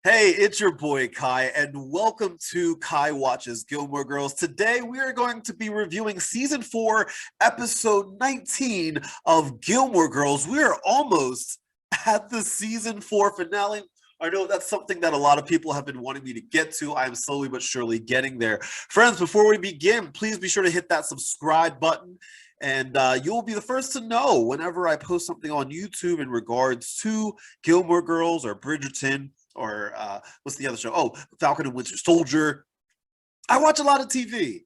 Hey, it's your boy Kai, and welcome to Kai Watches Gilmore Girls. Today, we are going to be reviewing season 4, episode 19 of Gilmore Girls. We are almost at the season 4 finale. I know that's something that a lot of people have been wanting me to get to. I am slowly but surely getting there. Friends, before we begin, please be sure to hit that subscribe button. And you'll be the first to know whenever I post something on YouTube in regards to Gilmore Girls or Bridgerton or what's the other show? Oh, Falcon and Winter Soldier. I watch a lot of TV.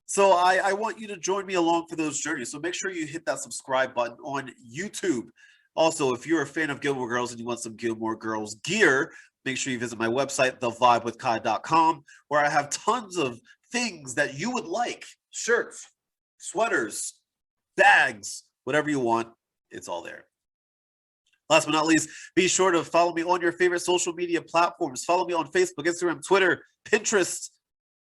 So I want you to join me along for those journeys. So make sure you hit that subscribe button on YouTube. Also, if you're a fan of Gilmore Girls and you want some Gilmore Girls gear, make sure you visit my website, thevibewithkai.com, where I have tons of things that you would like. Shirts, sweaters, bags, whatever you want, it's all there. Last but not least, be sure to follow me on your favorite social media platforms. Follow me on Facebook, Instagram, Twitter, Pinterest,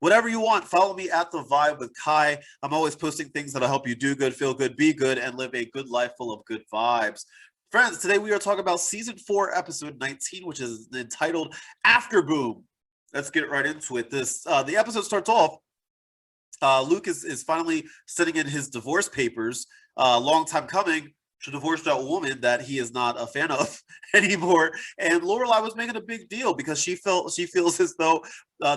whatever you want. Follow me at The Vibe with Kai. I'm always posting things that'll help you do good, feel good, be good, and live a good life full of good vibes. Friends, today we are talking about season 4, episode 19, which is entitled Afterboom. Let's get right into it. The episode starts off. Luke is finally sending in his divorce papers. Long time coming, to divorce that woman that he is not a fan of anymore. And Lorelai was making a big deal because she feels as though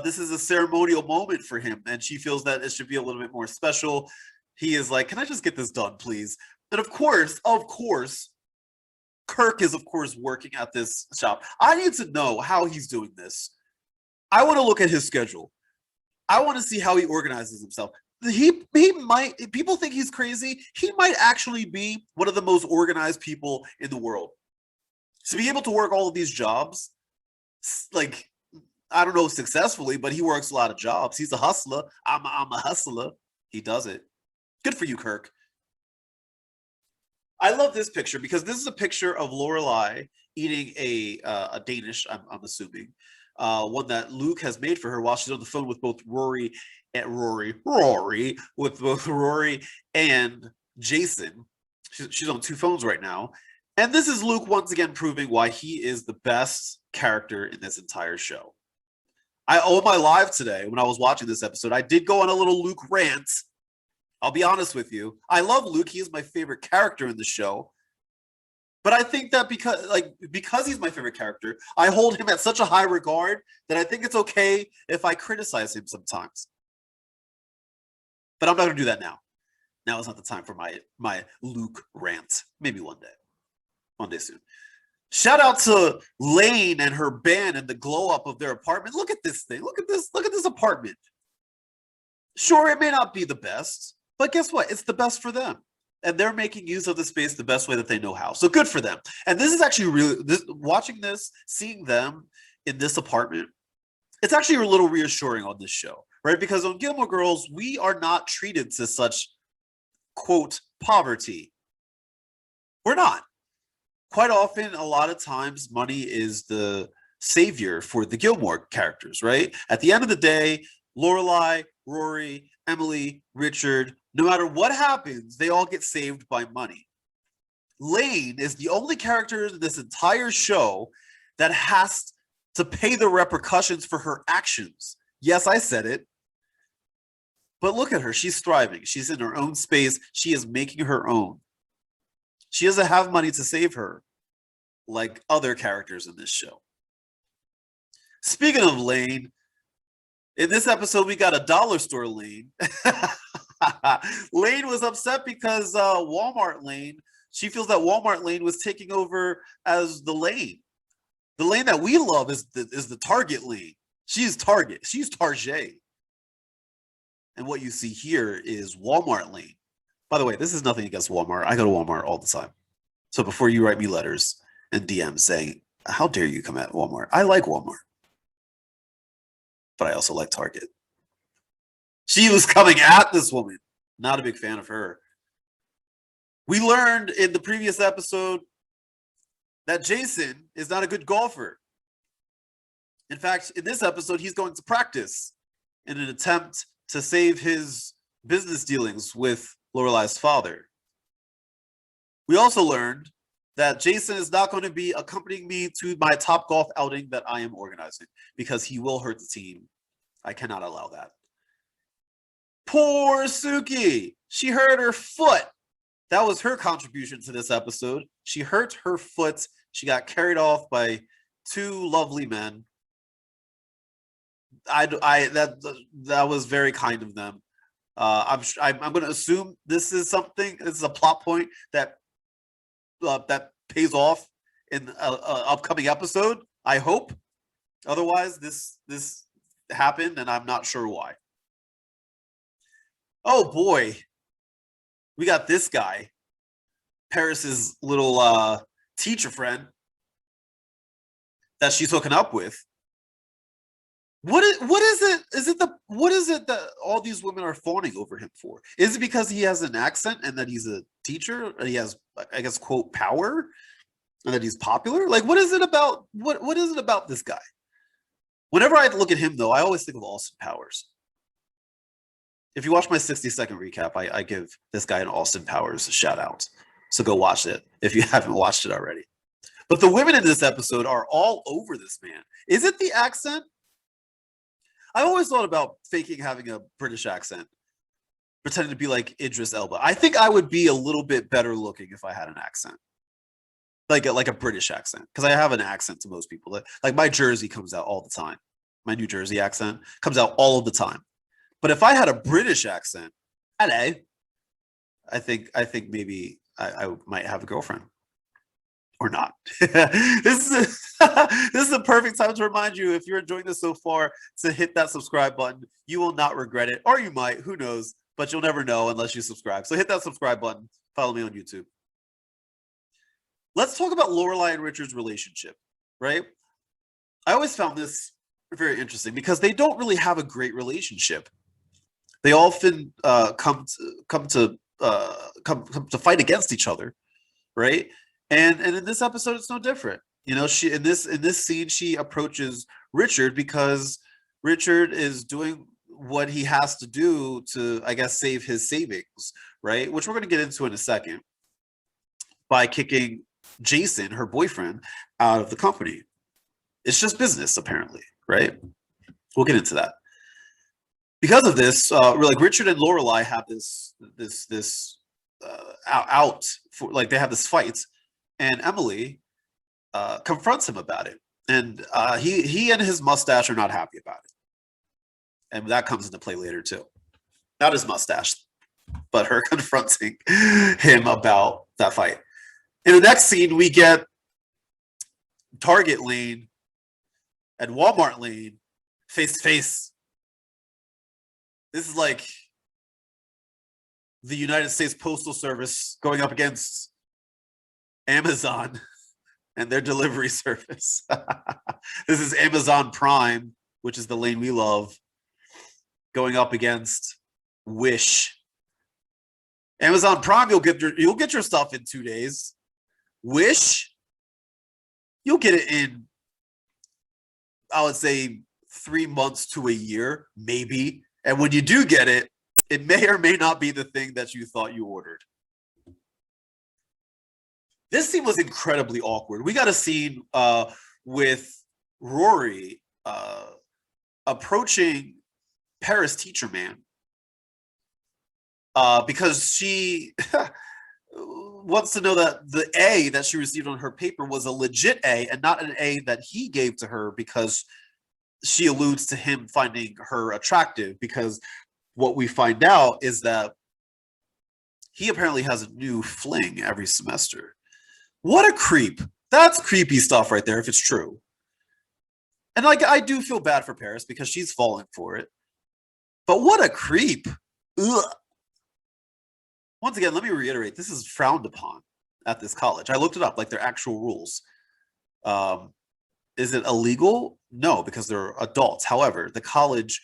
this is a ceremonial moment for him, and she feels that it should be a little bit more special. He is like, "Can I just get this done, please?" And of course, Kirk is of course working at this shop. I need to know how he's doing this. I want to look at his schedule. I want to see how he organizes himself. He might, people think he's crazy. He might actually be one of the most organized people in the world. To be able to work all of these jobs, like, I don't know successfully, but he works a lot of jobs. He's a hustler. I'm a hustler. He does it. Good for you, Kirk. I love this picture because this is a picture of Lorelai eating a Danish, I'm assuming, one that Luke has made for her while she's on the phone with both Rory and Jason. She's on 2 phones right now. And this is Luke once again proving why he is the best character in this entire show. I owe my life today when I was watching this episode. I did go on a little Luke rant. I'll be honest with you. I love Luke. He is my favorite character in the show. But I think that because he's my favorite character, I hold him at such a high regard that I think it's okay if I criticize him sometimes. But I'm not going to do that now. Now is not the time for my Luke rant. Maybe one day soon. Shout out to Lane and her band and the glow up of their apartment. Look at this thing. Look at this apartment. Sure, it may not be the best, but guess what? It's the best for them. And they're making use of the space the best way that they know how. So good for them. And this is actually watching this, seeing them in this apartment, it's actually a little reassuring on this show, right? Because on Gilmore Girls, we are not treated to such, quote, poverty. We're not. Quite often, a lot of times, money is the savior for the Gilmore characters, right? At the end of the day, Lorelai, Rory, Emily, Richard, no matter what happens, they all get saved by money. Lane is the only character in this entire show that has to pay the repercussions for her actions. Yes, I said it. But look at her. She's thriving. She's in her own space. She is making her own. She doesn't have money to save her like other characters in this show. Speaking of Lane, in this episode, we got a dollar store Lane. Lane was upset because Walmart Lane, she feels that Walmart Lane was taking over as the lane. The lane that we love is the Target lane. She's Target. She's Target. And what you see here is Walmart lane. By the way, this is nothing against Walmart. I go to Walmart all the time. So before you write me letters and DMs saying, how dare you come at Walmart? I like Walmart. But I also like Target. She was coming at this woman. Not a big fan of her. We learned in the previous episode that Jason is not a good golfer. In fact, in this episode, he's going to practice in an attempt to save his business dealings with Lorelai's father. We also learned that Jason is not going to be accompanying me to my Top Golf outing that I am organizing because he will hurt the team. I cannot allow that. Poor Suki. She hurt her foot. That was her contribution to this episode. She hurt her foot. She got carried off by two lovely men. That was very kind of them. I'm going to assume this is something. This is a plot point that pays off in an upcoming episode. I hope. Otherwise, this happened, and I'm not sure why. Oh boy, we got this guy, Paris's little teacher friend that she's hooking up with. What is it? What is it that all these women are fawning over him for? Is it because he has an accent and that he's a teacher and he has, I guess, quote, power, and that he's popular? Like, what is it about? What is it about this guy? Whenever I look at him, though, I always think of Austin Powers. If you watch my 60-second recap, I give this guy an Austin Powers shout out. So go watch it if you haven't watched it already. But the women in this episode are all over this man. Is it the accent? I always thought about faking having a British accent, pretending to be like Idris Elba. I think I would be a little bit better looking if I had an accent, like a British accent, because I have an accent to most people. Like my Jersey comes out all the time. My New Jersey accent comes out all of the time. But if I had a British accent, hello, I think maybe I might have a girlfriend. Or not. This is the perfect time to remind you, if you're enjoying this so far, to hit that subscribe button. You will not regret it, or you might, who knows, but you'll never know unless you subscribe. So hit that subscribe button. Follow me on YouTube. Let's talk about Lorelai and Richard's relationship, right? I always found this very interesting because they don't really have a great relationship. They often come to fight against each other, right? And in this episode, it's no different. You know, she in this scene, she approaches Richard because Richard is doing what he has to do to, I guess, save his savings, right? Which we're going to get into in a second, by kicking Jason, her boyfriend, out of the company. It's just business, apparently, right? We'll get into that. Because of this, like Richard and Lorelai have this out for, like, they have this fight. And Emily confronts him about it, and he and his mustache are not happy about it, and that comes into play later too. Not his mustache, but her confronting him about that fight. In the next scene, we get Target Lane and Walmart Lane face to face. This is like the United States Postal Service going up against Amazon and their delivery service. This is Amazon Prime, which is the lane we love, going up against Wish. Amazon Prime, you'll get your stuff in 2 days. Wish, you'll get it in, I would say, 3 months to a year, maybe. And when you do get it, it may or may not be the thing that you thought you ordered. This scene was incredibly awkward. We got a scene with Rory approaching Paris teacher man because she wants to know that the A that she received on her paper was a legit A and not an A that he gave to her because she alludes to him finding her attractive, because what we find out is that he apparently has a new fling every semester. What a creep. That's creepy stuff right there, if it's true. And like, I do feel bad for Paris because she's falling for it. But what a creep. Ugh. Once again, let me reiterate, this is frowned upon at this college. I looked it up, like their actual rules. Is it illegal? No, because they're adults. However, the college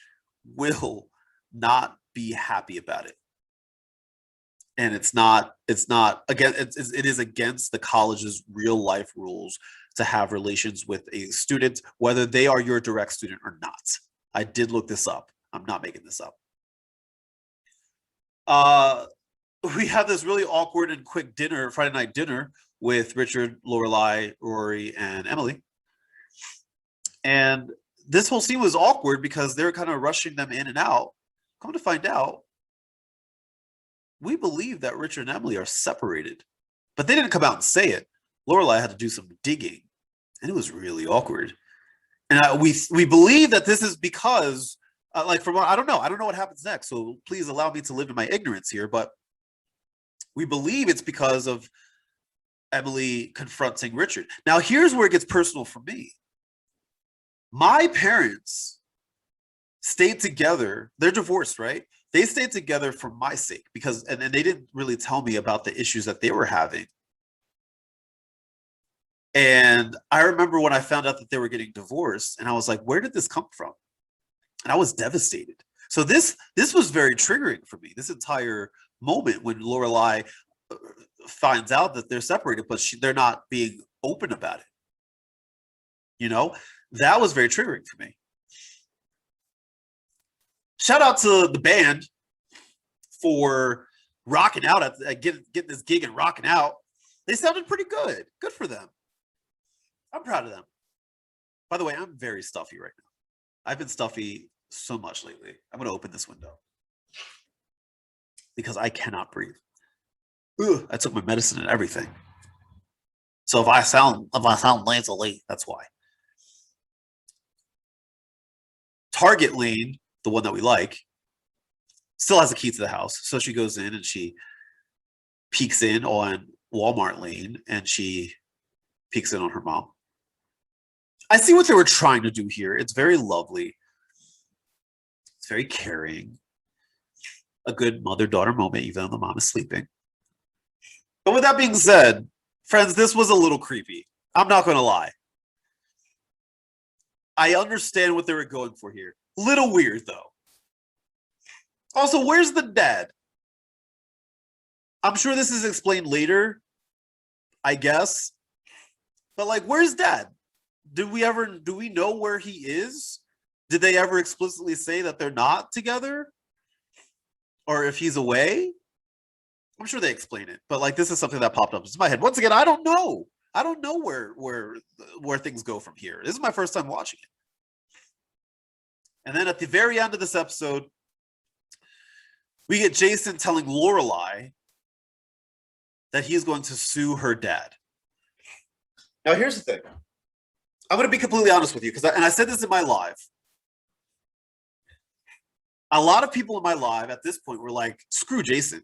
will not be happy about it. And it is against the college's real life rules to have relations with a student, whether they are your direct student or not. I did look this up. I'm not making this up. We have this really awkward and quick dinner, Friday night dinner, with Richard, Lorelai, Rory, and Emily. And this whole scene was awkward because they were kind of rushing them in and out. Come to find out, we believe that Richard and Emily are separated, but they didn't come out and say it. Lorelai had to do some digging, and it was really awkward. And we believe that this is because, like, from what I don't know what happens next. So please allow me to live in my ignorance here. But we believe it's because of Emily confronting Richard. Now, here's where it gets personal for me. My parents stayed together. They're divorced, right? They stayed together for my sake because, and they didn't really tell me about the issues that they were having. And I remember when I found out that they were getting divorced, and I was like, where did this come from? And I was devastated. So this was very triggering for me, this entire moment when Lorelai finds out that they're separated, but they're not being open about it. You know, that was very triggering for me. Shout out to the band for rocking out at getting this gig and rocking out. They sounded pretty good. Good for them. I'm proud of them. By the way, I'm very stuffy right now. I've been stuffy so much lately. I'm going to open this window because I cannot breathe. Ugh, I took my medicine and everything. So if I sound nasally, that's why. Target Lane, the one that we like, still has a key to the house. So she goes in and she peeks in on Walmart Lane and she peeks in on her mom. I see what they were trying to do here. It's very lovely. It's very caring. A good mother-daughter moment, even though the mom is sleeping. But with that being said, friends, this was a little creepy. I'm not going to lie. I understand what they were going for here. Little weird, though. Also, where's the dad? I'm sure this is explained later, I guess. But, like, where's dad? Do we know where he is? Did they ever explicitly say that they're not together? Or if he's away? I'm sure they explain it. But, like, this is something that popped up in my head. Once again, I don't know. I don't know where things go from here. This is my first time watching it. And then at the very end of this episode, we get Jason telling Lorelai that he's going to sue her dad. Now, here's the thing. I'm going to be completely honest with you, and I said this in my live. A lot of people in my live at this point were like, screw Jason.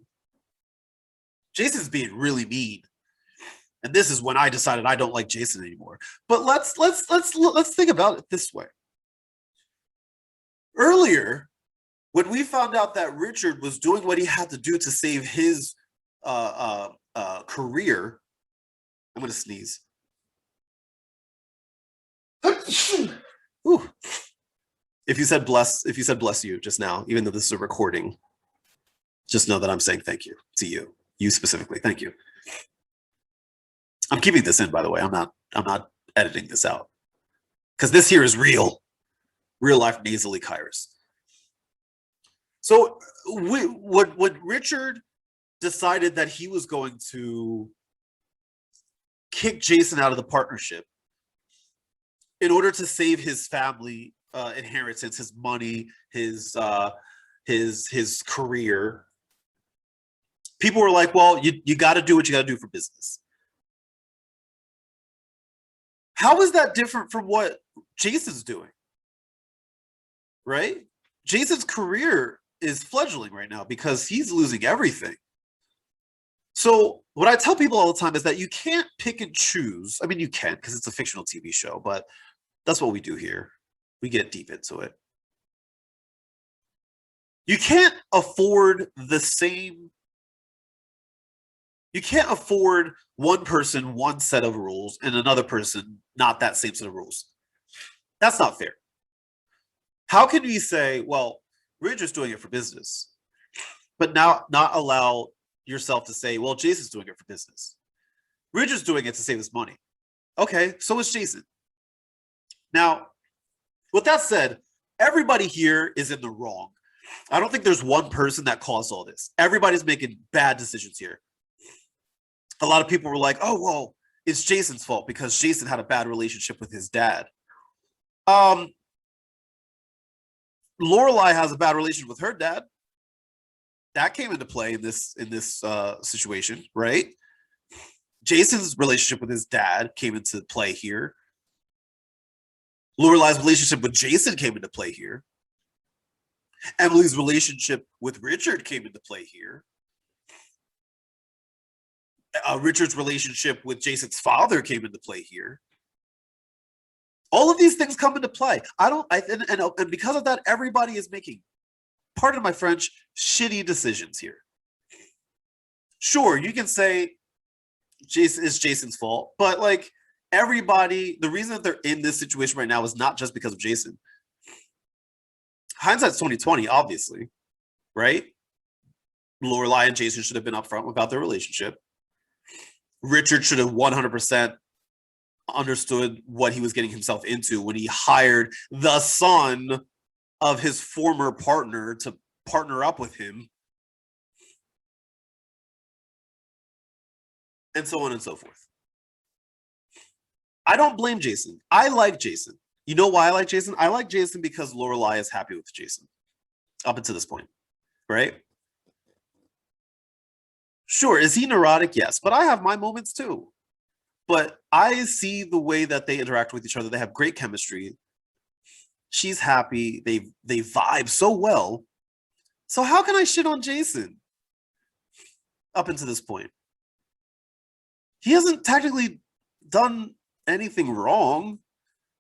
Jason's being really mean. And this is when I decided I don't like Jason anymore. But let's think about it this way. Earlier, when we found out that Richard was doing what he had to do to save his career, I'm going to sneeze. Ooh. If you said bless you just now, even though this is a recording, just know that I'm saying thank you to you specifically. Thank you. I'm keeping this in, by the way. I'm not editing this out because this here is real life nasally Kairos. So when Richard decided that he was going to kick Jason out of the partnership in order to save his family inheritance, his money, his career, people were like, well, you got to do what you got to do for business. How is that different from what Jason's doing? Right? Jason's career is fledgling right now because he's losing everything. So what I tell people all the time is that you can't pick and choose. I mean, you can because it's a fictional TV show, but that's what we do here. We get deep into it. You can't afford one person one set of rules and another person not that same set of rules. That's not fair. How can we say, well, Richard's doing it for business, but now not allow yourself to say, well, Jason's doing it for business. Richard's doing it to save his money. Okay, so is Jason. Now, with that said, everybody here is in the wrong. I don't think there's one person that caused all this. Everybody's making bad decisions here. A lot of people were like, oh, well, it's Jason's fault because Jason had a bad relationship with his dad. Um, Lorelai has a bad relationship with her dad. That came into play in this situation, right? Jason's relationship with his dad came into play here. Lorelai's relationship with Jason came into play here. Emily's relationship with Richard came into play here. Richard's relationship with Jason's father came into play here. All of these things come into play. And because of that, everybody is making, pardon my French, shitty decisions here. Sure, you can say Jason is Jason's fault, but like everybody, the reason that they're in this situation right now is not just because of Jason. Hindsight's 2020, obviously, right? Lorelai and Jason should have been upfront about their relationship. Richard should have 100% understood what he was getting himself into when he hired the son of his former partner to partner up with him, and so on and so forth. I don't blame Jason. I like Jason. You know why I like Jason? I like Jason because Lorelai is happy with Jason up until this point, right? Sure, is he neurotic? Yes, but I have my moments too. But I see the way that they interact with each other. They have great chemistry. She's happy. They vibe so well. So how can I shit on Jason up until this point? He hasn't technically done anything wrong.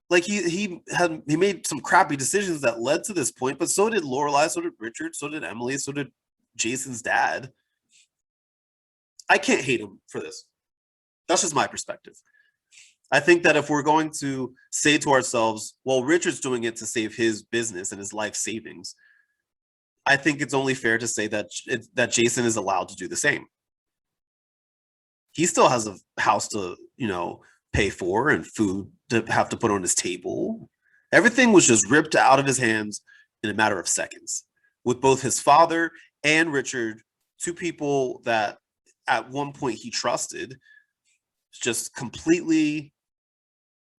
Like he made some crappy decisions that led to this point, but so did Lorelai, so did Richard, so did Emily, so did Jason's dad. I can't hate him for this. That's just my perspective. I think that if we're going to say to ourselves, well, Richard's doing it to save his business and his life savings, I think it's only fair to say that Jason is allowed to do the same. He still has a house to, pay for and food to have to put on his table. Everything was just ripped out of his hands in a matter of seconds, with both his father and Richard, two people that at one point he trusted, just completely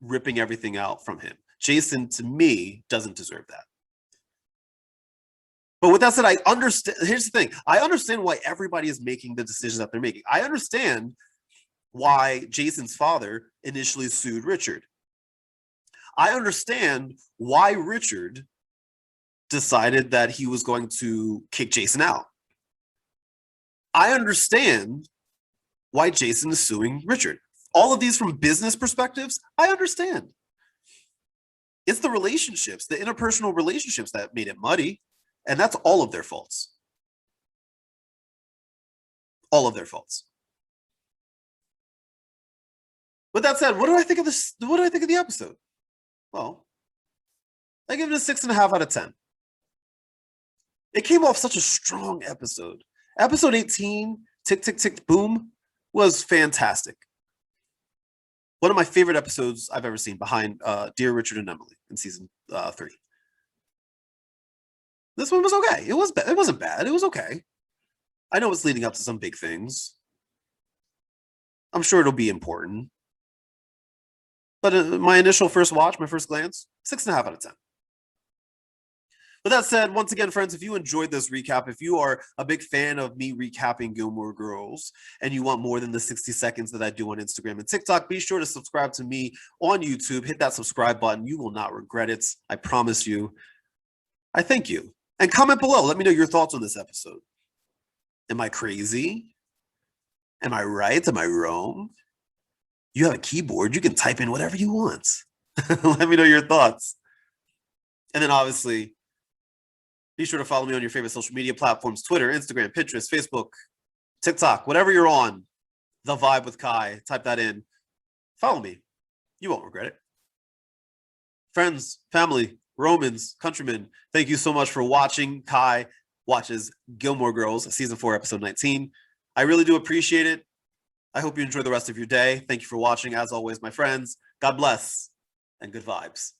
ripping everything out from him. Jason, to me, doesn't deserve that. But with that said, I understand. Here's the thing. I understand why everybody is making the decisions that they're making. I understand why Jason's father initially sued Richard. I understand why Richard decided that he was going to kick Jason out. I understand why Jason is suing Richard. All of these from business perspectives, I understand. It's the relationships, the interpersonal relationships that made it muddy, and that's all of their faults. All of their faults. With that said, what do I think of this? What do I think of the episode? Well, I give it a 6.5 out of 10. It came off such a strong episode. Episode 18, Tick, Tick, Tick, Boom, was fantastic. One of my favorite episodes I've ever seen, behind Dear Richard and Emily in season 3. This one was okay. It wasn't bad. It was okay. I know it's leading up to some big things. I'm sure it'll be important. But my initial first watch, my first glance, 6.5 out of 10. With that said, once again, friends, if you enjoyed this recap, if you are a big fan of me recapping Gilmore Girls and you want more than the 60 seconds that I do on Instagram and TikTok, be sure to subscribe to me on YouTube. Hit that subscribe button. You will not regret it. I promise you. I thank you. And comment below. Let me know your thoughts on this episode. Am I crazy? Am I right? Am I wrong? You have a keyboard. You can type in whatever you want. Let me know your thoughts. And then obviously, be sure to follow me on your favorite social media platforms: Twitter, Instagram, Pinterest, Facebook, TikTok, whatever you're on. The Vibe with Kai. Type that in. Follow me. You won't regret it. Friends, family, Romans, countrymen, thank you so much for watching. Kai watches Gilmore Girls, Season 4, Episode 19. I really do appreciate it. I hope you enjoy the rest of your day. Thank you for watching. As always, my friends, God bless and good vibes.